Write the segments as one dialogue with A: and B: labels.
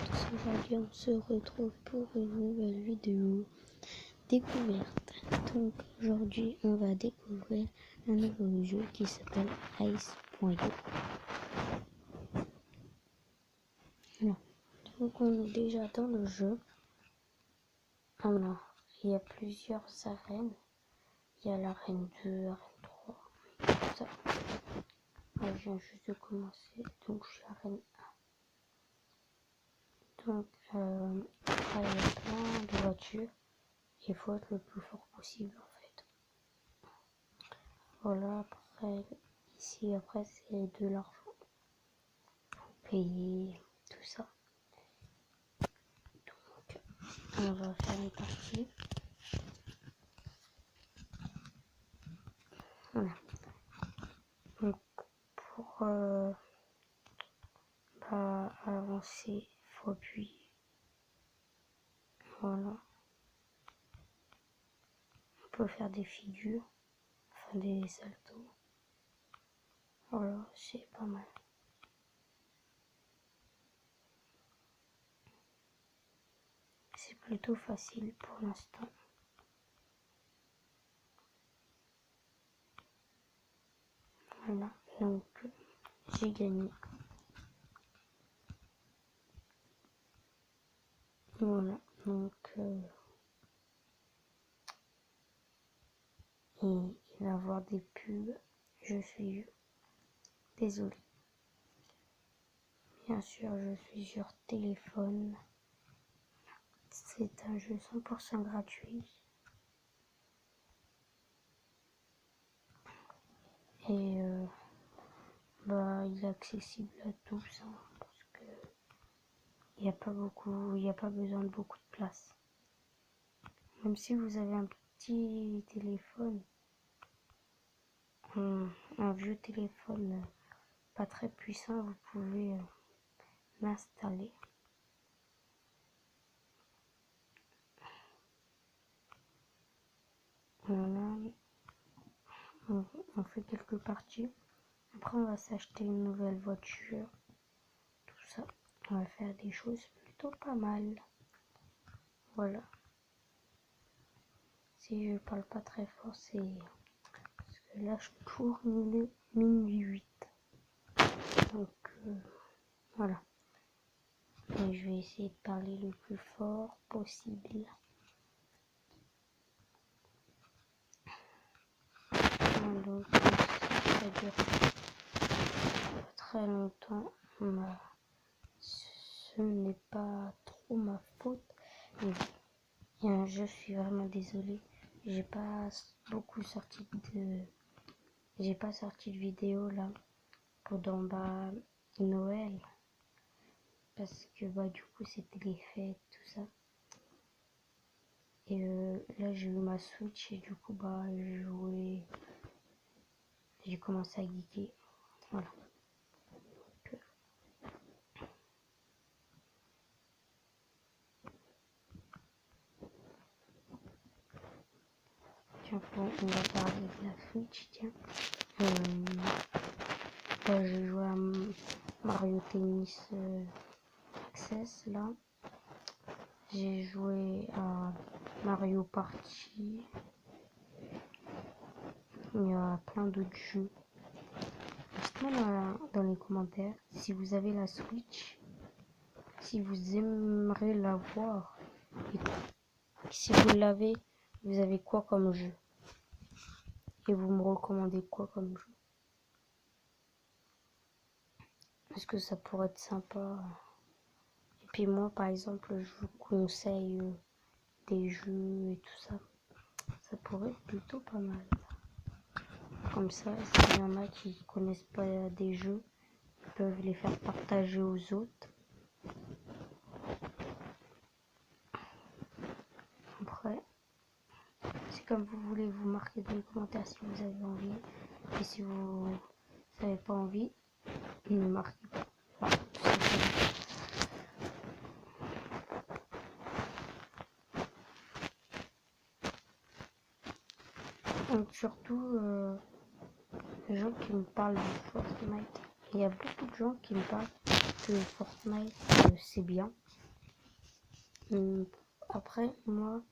A: tous, aujourd'hui on se retrouve pour une nouvelle vidéo découverte. Donc aujourd'hui on va découvrir un nouveau jeu qui s'appelle Ice.io. Voilà. Donc on est déjà dans le jeu. Alors il y a plusieurs arènes. Il y a l'arène 2, arène 3, tout ça. Moi, je viens juste de commencer, donc je suis arène 1. Donc après il y a plein de voitures. Il faut être le plus fort possible en fait. Voilà, après ici après c'est de l'argent. Payer tout ça. Donc on va faire une partie. Voilà. Donc pour avancer, il faut appuyer. Voilà. On peut faire des figures, enfin des saltos. Voilà, c'est pas mal. C'est plutôt facile pour l'instant. Voilà, donc j'ai gagné. Voilà, donc il va y avoir des pubs. Je suis désolée. Bien sûr, je suis sur téléphone. C'est un jeu 100% gratuit. Et il est accessible à tous, hein, parce que il n'y a pas besoin de beaucoup de place. Même si vous avez un petit téléphone, un vieux téléphone pas très puissant, vous pouvez l'installer. Voilà. On fait quelques parties. Après, on va s'acheter une nouvelle voiture. Tout ça. On va faire des choses plutôt pas mal. Voilà. Si je parle pas très fort, c'est parce que là, je cours minuit 8. Donc, voilà. Et je vais essayer de parler le plus fort possible. Donc, ça dure pas très longtemps. Ce n'est pas trop ma faute. Mais je suis vraiment désolée. J'ai pas sorti de vidéo là pendant Noël. Parce que du coup c'était les fêtes, tout ça. Et là j'ai eu ma Switch et du coup j'ai commencé à geeker. Voilà. Tiens, on va parler de la Switch, tiens. J'ai joué à Mario Tennis Access là. J'ai joué à Mario Party. Il y a plein d'autres jeux. Dites-moi dans les commentaires si vous avez la Switch, si vous aimeriez la voir. Et si vous l'avez, vous avez quoi comme jeu? Et vous me recommandez quoi comme jeu? Est-ce que ça pourrait être sympa? Et puis moi, par exemple, je vous conseille des jeux et tout ça. Ça pourrait être plutôt pas mal. Comme ça, s'il y en a qui connaissent pas des jeux, ils peuvent les faire partager aux autres. Après, c'est comme vous voulez, vous marquez dans les commentaires si vous avez envie. Et si vous n'avez pas envie, ne marquez pas. Voilà, tout simplement. Donc surtout, les gens qui me parlent de Fortnite. Il y a beaucoup de gens qui me parlent que Fortnite, c'est bien. Après, moi,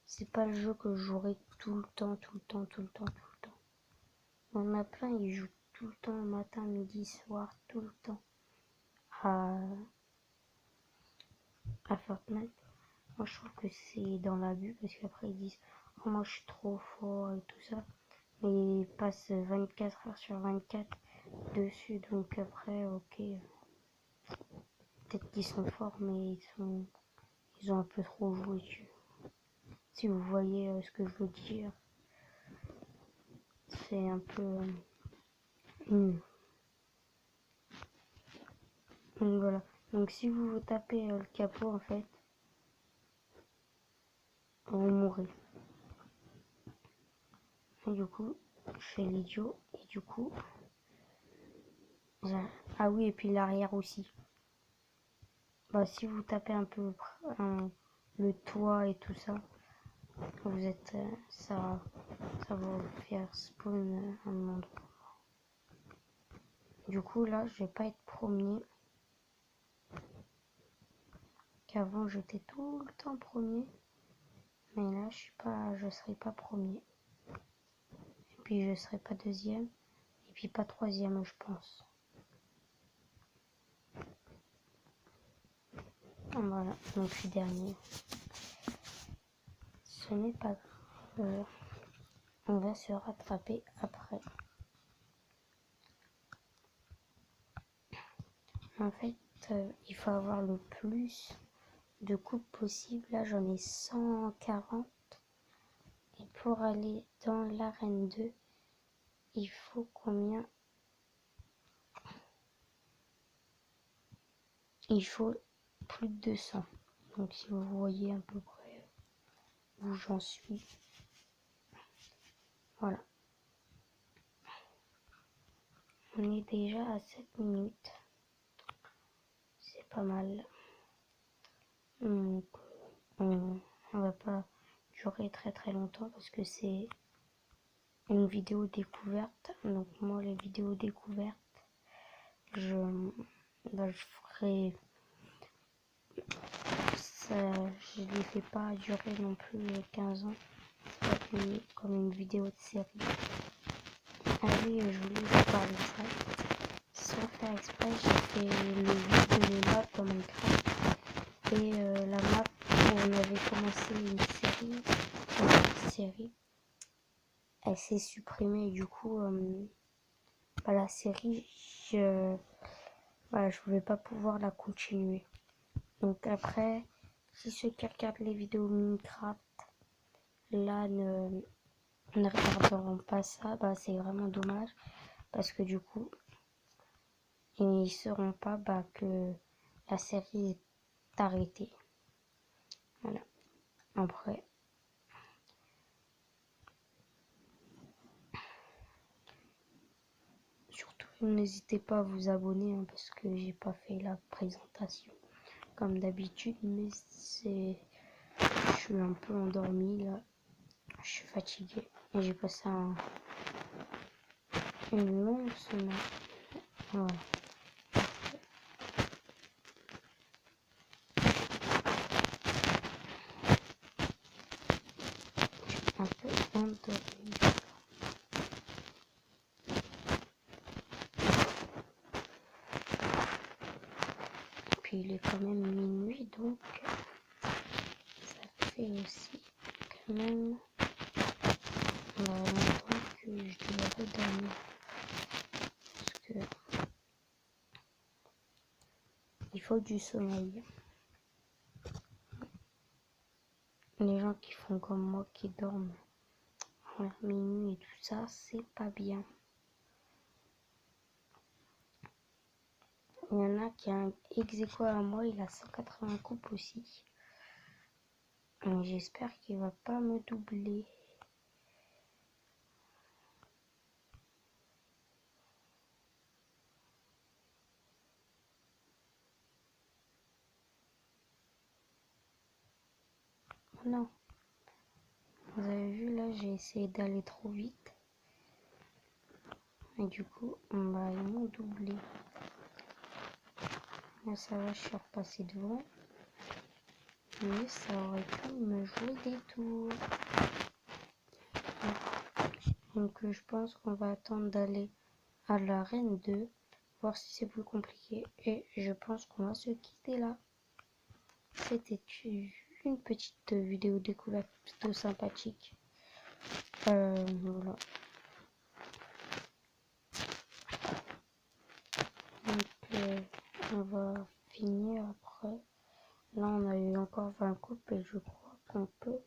A: c'est pas le jeu que je jouerai tout le temps. Il y en a plein, ils jouent tout le temps, matin, midi, soir, tout le temps à, à Fortnite. Moi, je trouve que c'est dans l'abus parce qu'après, ils disent oh, moi, je suis trop fort et tout ça. Mais ils passent 24 heures sur 24 dessus. Donc après, ok, peut-être qu'ils sont forts, mais ils ont un peu trop joué dessus. Si vous voyez ce que je veux dire, c'est un peu nul. Donc voilà. Donc si vous tapez le capot, en fait, vous mourrez. Et du coup, je fais l'idiot. Et du coup, ah oui, et puis l'arrière aussi. Bah, si vous tapez un peu le toit et tout ça, vous êtes, ça va vous faire spawn un endroit. Du coup, là, je vais pas être premier. Qu'avant, j'étais tout le temps premier. Mais là, je serai pas premier. Et puis, je serai pas deuxième. Et puis, pas troisième, je pense. Voilà, donc je suis dernier. Ce n'est pas grave. On va se rattraper après. En fait, il faut avoir le plus de coupes possible. Là, j'en ai 140. Et pour aller dans l'arène 2, il faut combien? Il faut plus de 200. Donc, si vous voyez à peu près où j'en suis. Voilà. On est déjà à 7 minutes. C'est pas mal. Donc, on va pas durer très longtemps parce que c'est une vidéo découverte. Donc moi, les vidéos découvertes, je ferai ça, je les fais pas durer non plus 15 ans comme une vidéo de série. Ah oui, je voulais vous parler de ça. Sans faire exprès, j'ai fait le vide de les maps dans Minecraft. Et la map où on avait commencé une série, elle s'est supprimée. Du coup, la série, je voulais pas pouvoir la continuer. Donc après, si ceux qui regardent les vidéos Minecraft, là, ne regarderont pas ça, c'est vraiment dommage. Parce que du coup, ils ne sauront pas que la série est arrêtée. Voilà. Après, surtout, n'hésitez pas à vous abonner parce que j'ai pas fait la présentation comme d'habitude, mais je suis un peu endormie là, je suis fatiguée et j'ai passé une longue semaine. Voilà. Je suis un peu endormie. Et puis il est quand même minuit, donc ça fait aussi quand même longtemps que je dois redormir. Parce que il faut du sommeil. Les gens qui font comme moi, qui dorment à minuit et tout ça, c'est pas bien. Il y en a qui a un ex-aequo à moi, il a 180 coupes aussi. J'espère qu'il va pas me doubler. Non. Vous avez vu là, j'ai essayé d'aller trop vite. Et du coup, ils m'ont doublé. Là ça va, je suis repassée devant. Mais ça aurait pu me jouer des tours. Donc je pense qu'on va attendre d'aller à l'arène 2, voir si c'est plus compliqué. Et je pense qu'on va se quitter là. C'était une petite vidéo découverte plutôt sympathique. Voilà. Donc on va finir après. Là on a eu encore 20 coupes et je crois qu'on peut...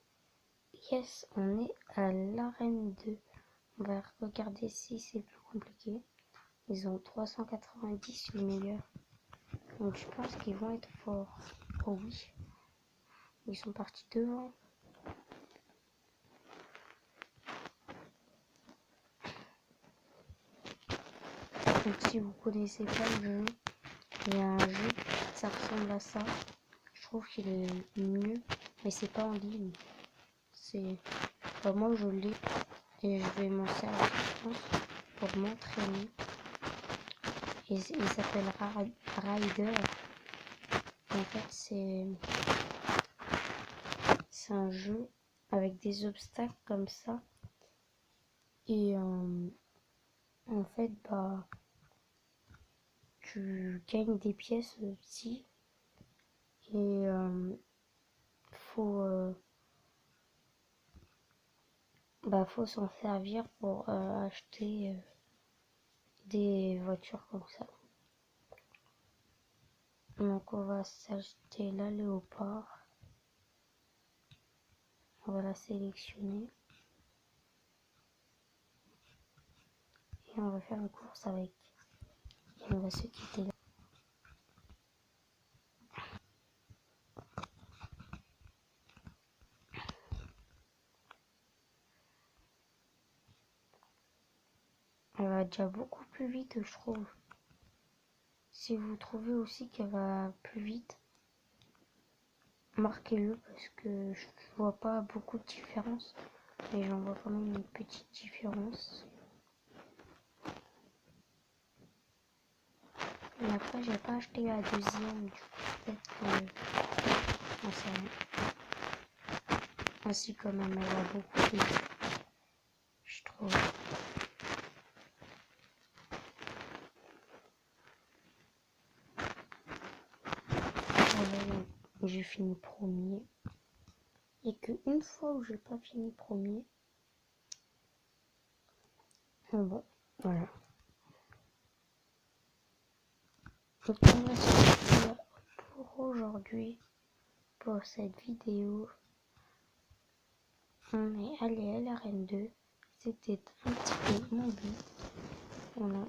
A: Yes, on est à l'arène 2. On va regarder si c'est plus compliqué. Ils ont 390 les meilleurs. Donc je pense qu'ils vont être forts. Oh oui. Ils sont partis devant. Donc si vous connaissez pas le jeu, il y a un jeu, ça ressemble à ça. Je trouve qu'il est mieux, mais c'est pas en ligne. C'est, moi je l'ai et je vais m'en servir, je pense, pour m'entraîner. Et il s'appelle Rider. En fait, c'est un jeu avec des obstacles comme ça. Et en fait, bah, tu gagnes des pièces aussi. Et faut s'en servir pour acheter des voitures comme ça. Donc on va s'acheter la Léopard. On va la sélectionner. Et on va faire une course avec. Et on va se quitter là. Elle va déjà beaucoup plus vite, je trouve. Si vous trouvez aussi qu'elle va plus vite, marquez-le parce que je vois pas beaucoup de différence. Mais j'en vois quand même une petite différence. Et après, j'ai pas acheté la deuxième, du coup, peut-être que... On sait rien. Ainsi, quand même, elle va beaucoup plus vite, je trouve. Voilà, j'ai fini premier. Et qu'une fois où j'ai pas fini premier. Bon, voilà. Donc on va se dire pour aujourd'hui, pour cette vidéo. On est allé à l'arène 2. C'était un petit peu mon but. Voilà.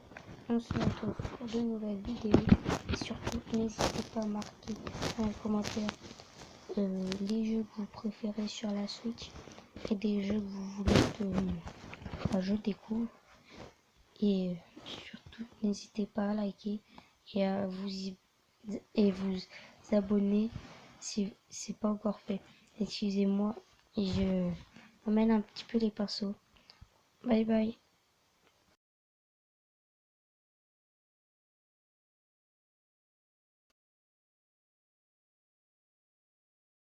A: On se retrouve pour de nouvelles vidéos. Et surtout, n'hésitez pas à marquer dans les commentaires les jeux que vous préférez sur la Switch et des jeux que vous voulez que je découvre. Et surtout, n'hésitez pas à liker et à vous abonner si c'est pas encore fait. Excusez-moi, je emmène un petit peu les pinceaux. Bye bye.